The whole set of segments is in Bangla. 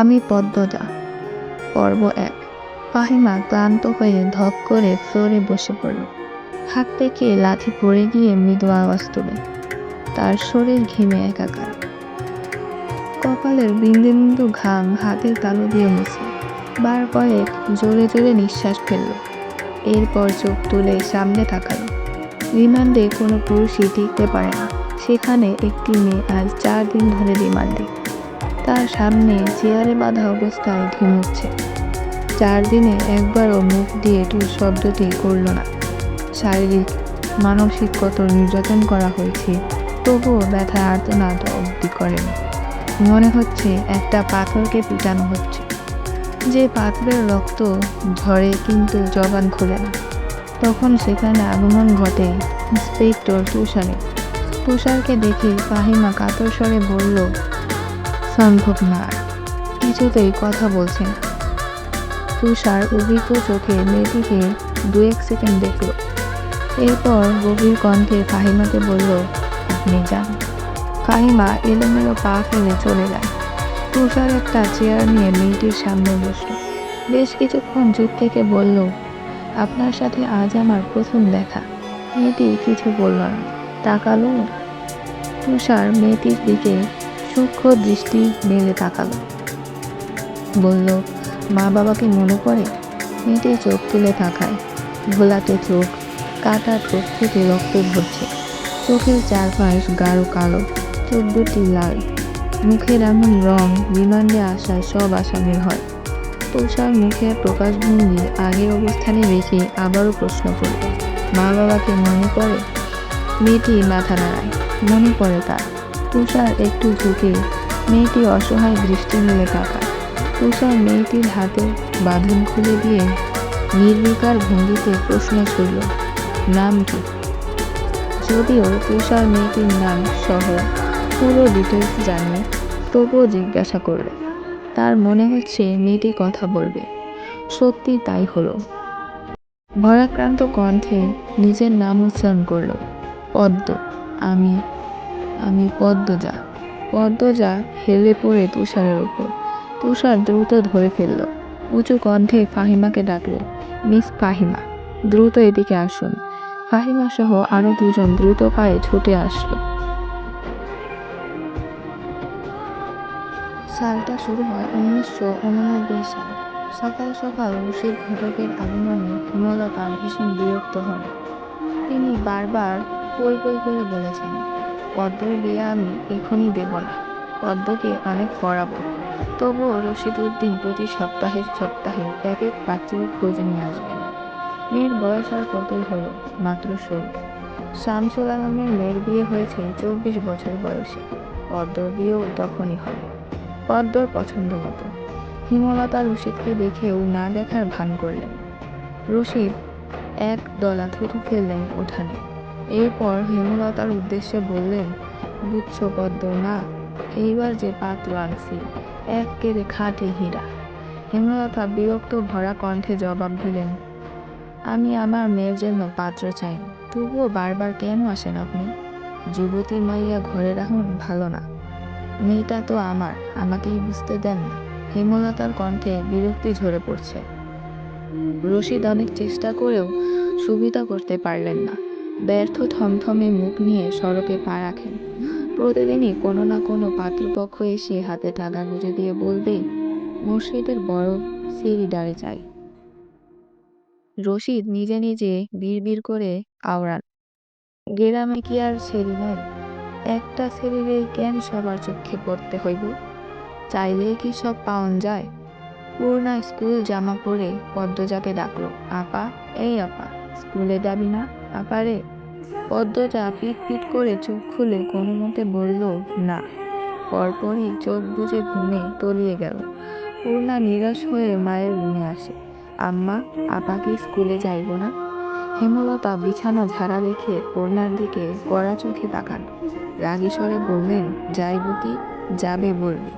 আমি পদ্মজা। পর্ব ১। ফাহিমা ক্লান্ত হয়ে ধপ করে ফ্লোরে বসে পড়ল। হাত থেকে লাথি পড়ে গিয়ে মৃদু আওয়াজ তোলে। তার শরীর ঘেমে একাকার। কপালের বিন্দু বিন্দু ঘাম হাতের তালু দিয়ে মুছে বার কয়েক জোরে জোরে নিঃশ্বাস ফেলল। এরপর চোখ তুলে সামনে তাকালো। রিমান্ডে কোনো পুরুষই টিকতে পারে না, সেখানে একটি মেয়ে আজ 4 দিন ধরে রিমান্ডে। তার সামনে চেয়ারে বাঁধা অবস্থায় ঘুমোচ্ছে। 4 দিনে একবারও মুখ দিয়ে টু শব্দটি করল না। শারীরিক মানসিক কত নির্যাতন করা হয়েছে, তবুও ব্যথা আর্তনাদ অবধি করেনি। মনে হচ্ছে একটা পাথরকে পিটানো হচ্ছে, যে পাথরের রক্ত ঝরে কিন্তু জবান খোলে না। তখন সেখানে আগমন ঘটে ইন্সপেক্টর তুষারের। তুষারকে দেখে ফাহিমা কাতর স্বরে বলল, সম্ভব না। কিছুতেই কথা বলছে না। তুষার অভিজ্ঞ চোখে মেয়েটিকে 2-1 সেকেন্ড দেখল। এরপর গভীর কণ্ঠে ফাহিমাকে বলল, আপনি যান। ফাহিমা এলোমেলো পা ফেলে চলে যায়। তুষার একটা চেয়ার নিয়ে মেয়েটির সামনে বসল। বেশ কিছুক্ষণ চুপ থেকে বলল, আপনার সাথে আজ আমার প্রথম দেখা। মেয়েটি কিছু বলল না, তাকালো। তুষার মেয়েটির দিকে সূক্ষ্ম দৃষ্টি মেলে তাকালো, বলল, মা বাবাকে মনে পড়ে? মেয়েটি চোখ তুলে তাকায়। ঘোলাটে চোখ, কাটা চোখ থেকে রক্ত ঝরছে। চোখের চারপাশ গাঢ় কালো, চোখ দুটি লাল। মুখের এমন রং রিমান্ডে আসা সব আসামির হয়। তুষার মুখের প্রকাশভঙ্গি আগের অবস্থানে রেখে আবারও প্রশ্ন করল, মা বাবাকে মনে পড়ে? মেয়েটি মাথা নাড়ায়, মনে পড়ে তার। তুষার একটু ঝুঁকে মেয়েটি অসহায় দৃষ্টি মেলে তাকায়। তুষার মেয়েটির হাতে বাঁধন খুলে দিয়ে নির্বিকার ভঙ্গিতে প্রশ্ন ছুড়ল, নাম কি? যদিও তুষার মেয়েটির নাম সহ পুরো ডিটেলস জানে, তবুও জিজ্ঞাসা করল। তার মনে হচ্ছে মেয়েটি কথা বলবে। সত্যি তাই হলো। ভরাক্রান্ত কণ্ঠে নিজের নাম উচ্চারণ করল, পদ্ম। আমি আমি পদ্মজা। পদ্মজা হেলে পড়ে তুষারের উপর। তুষার দ্রুত ধরে ফেলল। উঁচু কণ্ঠে ফাহিমাকে ডাকল, মিস ফাহিমা, দ্রুত এদিকে আসুন। ফাহিমা সহ আরো 2 জন দ্রুত পায়ে ছুটে আসলো। সালটা শুরু হয় 1989 সাল। সকাল সকাল রশিদ ঘটকের আগমনে হেমলতা ভীষণ বিরক্ত হন। তিনি বারবার পই পই করে বলেছেন, পদ্মর বিয়ে আমি এখনই দেব না, পদ্মকে অনেক পড়াবো। তবুও রশিদ উদ্দিন প্রতি সপ্তাহে সপ্তাহে এক এক পাত্রীর খোঁজ নিয়ে আসবেন। মেয়ের বয়স আর কতই হলো, মাত্র 16। শামসুল আলমের মেয়ের বিয়ে হয়েছে 24 বছর বয়সে। পদ্মর বিয়েও তখনই হবে, পদ্মর পছন্দ মতো। হেমলতা রশিদকে দেখেও না দেখার ভান করলেন। রশিদ এক দলা থুতু ফেললেন উঠানে। এরপর হেমলতার উদ্দেশ্যে বললেন, বুঝছো পদ্ম না, এইবার যে পাত্র আনছি এক্কেরে খাঁটি হীরা। হেমলতা বিরক্ত ভরা কণ্ঠে জবাব দিলেন, আমি আমার মেয়ের জন্য পাত্র চাই, তবুও বারবার কেন আসেন আপনি? যুবতী মাইয়া ঘরে রাখুন ভালো না। মেয়েটা তো আমার, আমাকেই বুঝতে দেন না। হেমলতার কণ্ঠে বিরক্তি ঝরে পড়ছে। রশিদ অনেক চেষ্টা করেও সুবিধা করতে পারলেন না। ব্যর্থ থমথমে মুখ নিয়ে সড়কে পা রাখেন। প্রতিদিনই কোনো না কোনো পাত্রপক্ষ এসে হাতে টাকা গুঁজে দিয়ে বলবে, মসজিদের বড় সিঁড়িডারে চাই। রশিদ নিজে নিজে বিড়বিড় করে আওড়ান, গ্রামে কি আর ছেড়ি নাই? একটা ছেড়িরে কেন সবার চোখে পড়তে হইব? চাইলে কি সব পাওন যায়? পূর্ণা স্কুল জামা পরে পদ্মজাকে ডাকলো, আপা, এই আপা, স্কুলে যাবি না? আপারে। পদ্মজা পিট পিট করে চোখ খুলে কোনো মতে বলল, না। পরপরই চোখ বুজে ঘুমে তলিয়ে গেল। পূর্ণা নিরাশ হয়ে মায়ের রুমে আসে, আম্মা, আপা কি স্কুলে যাইব না? হেমলতা বিছানা ঝাড়া রেখে পূর্ণার দিকে কড়া চোখে তাকান। রাগী স্বরে বললেন, যাইব কি? যাবে বলবি।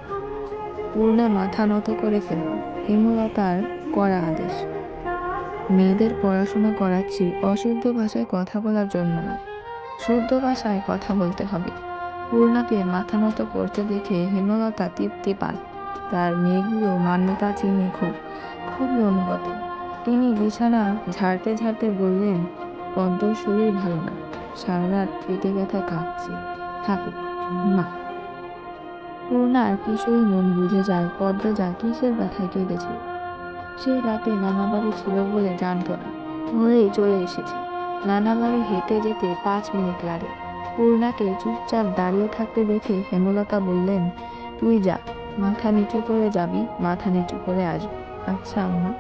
পূর্ণা মাথা নত করে ফেলল। হেমলতার কড়া আদেশ, মেয়েদের পড়াশোনা করাচ্ছি অশুদ্ধ ভাষায় কথা বলার জন্য না, শুদ্ধ ভাষায় কথা বলতে হবে। পূর্ণাকে মাথা নত করতে দেখে হেমলতা তৃপ্তি পান। তার মেয়েগুলো মান্যতা চিনে খুবই অনুগত। তিনি বিছানা ঝাড়তে ঝাড়তে বললেন, পদ্মর শরীর ভালো না, সারা রাত পেটে ব্যথা কাঁপছে, থাকুক মা। পূর্ণার কিশোরী মন বুঝে যায় পদ্ম যা কিসের ব্যথায় কেঁদেছে। সেই রাতে নানা বাড়ি ছিল বলে জানতো না, ভোরেই চলে এসেছে। নানা বাড়ি হেঁটে যেতে 5 মিনিট লাগে। পূর্ণাকে চুপচাপ দাঁড়িয়ে থাকতে দেখে হেমলতা বললেন, তুই যা, মাথা নিচু করে যাবি, মাথা নিচু করে আসবি। আচ্ছা আম্মা।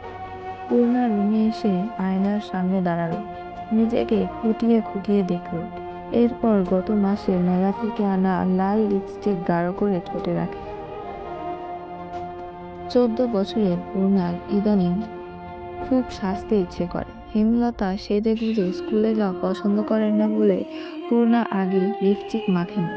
পূর্ণা রুমে এসে আয়নার সামনে দাঁড়ালো, নিজেকে খুঁটিয়ে খুঁটিয়ে দেখলো। এরপর গত মাসে মেলা থেকে আনা লাল লিপস্টিক গাঢ় করে ঠোঁটে রাখে। 14 বছরের পূর্ণার ইদানিং খুব সাজতে ইচ্ছে করে। হেমলতা সেজে গুজে স্কুলে যাওয়া পছন্দ করেন না বলে পূর্ণা আগে লিপস্টিক মাখেনি।